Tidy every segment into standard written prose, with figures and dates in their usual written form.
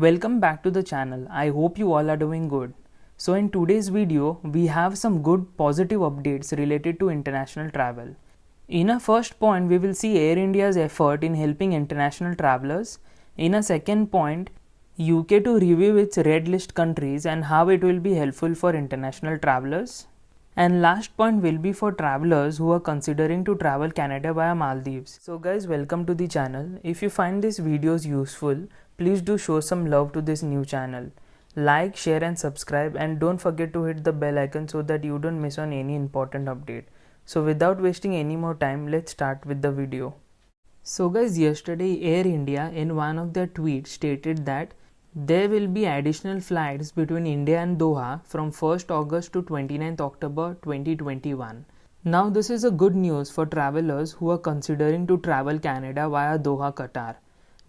Welcome back to the channel. I hope you all are doing good. So in today's video, we have some good positive updates related to international travel. In a first point, we will see Air India's effort in helping international travelers. In a second point, UK to review its red list countries and how it will be helpful for international travelers. And last point will be for travelers who are considering to travel Canada via Maldives. So guys, welcome to the channel. If you find these videos useful, please do show some love to this new channel. Like, share and subscribe, and don't forget to hit the bell icon so that you don't miss on any important update. So without wasting any more time, let's start with the video. So guys, yesterday Air India in one of their tweets stated that there will be additional flights between India and Doha from 1st August to 29th October 2021. Now this is a good news for travelers who are considering to travel Canada via Doha, Qatar.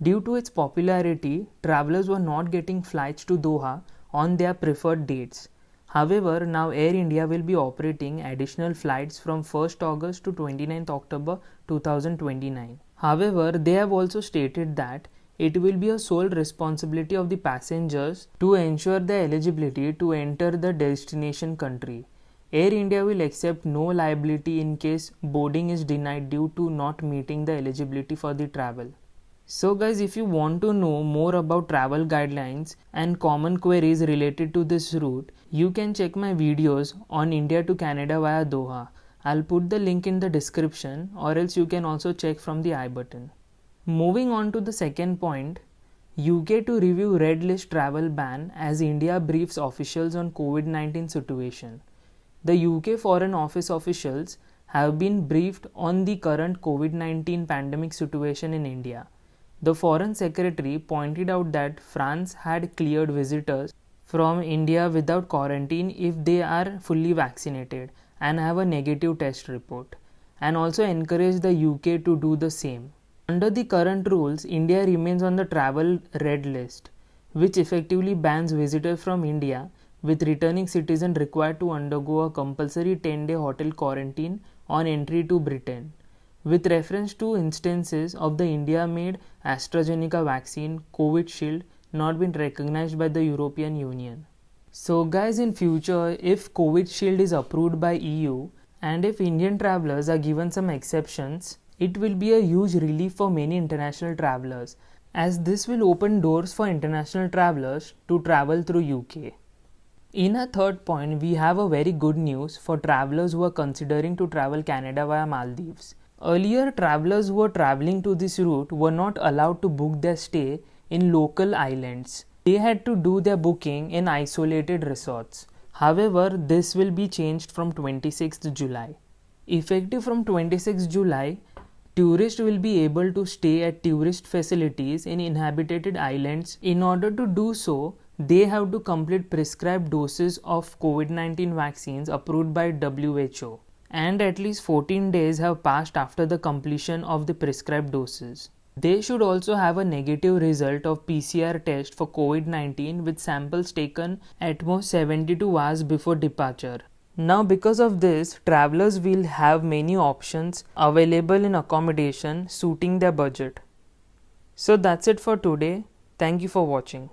Due to its popularity, travelers were not getting flights to Doha on their preferred dates. However, now Air India will be operating additional flights from 1st August to 29th October 2029. However, they have also stated that it will be a sole responsibility of the passengers to ensure their eligibility to enter the destination country. Air India will accept no liability in case boarding is denied due to not meeting the eligibility for the travel. So guys, if you want to know more about travel guidelines and common queries related to this route, you can check my videos on India to Canada via Doha. I'll put the link in the description, or else you can also check from the I button. Moving on to the second point, UK to review red list travel ban as India briefs officials on COVID-19 situation. The UK Foreign Office officials have been briefed on the current COVID-19 pandemic situation in India. The Foreign Secretary pointed out that France had cleared visitors from India without quarantine if they are fully vaccinated and have a negative test report, and also encouraged the UK to do the same. Under the current rules, India remains on the travel red list, which effectively bans visitors from India, with returning citizens required to undergo a compulsory 10-day hotel quarantine on entry to Britain. With reference to instances of the India-made AstraZeneca vaccine Covishield not been recognized by the European Union. So guys, in future, if Covishield is approved by EU and if Indian travelers are given some exceptions, it will be a huge relief for many international travelers, as this will open doors for international travelers to travel through UK. In a third point, we have a very good news for travelers who are considering to travel Canada via Maldives. Earlier, travelers who were traveling to this route were not allowed to book their stay in local islands. They had to do their booking in isolated resorts. However, this will be changed from 26th July. Effective from 26th July, tourists will be able to stay at tourist facilities in inhabited islands. In order to do so, they have to complete prescribed doses of COVID-19 vaccines approved by WHO, and at least 14 days have passed after the completion of the prescribed doses. They should also have a negative result of PCR test for COVID-19 with samples taken at most 72 hours before departure. Now because of this, travelers will have many options available in accommodation suiting their budget. So that's it for today. Thank you for watching.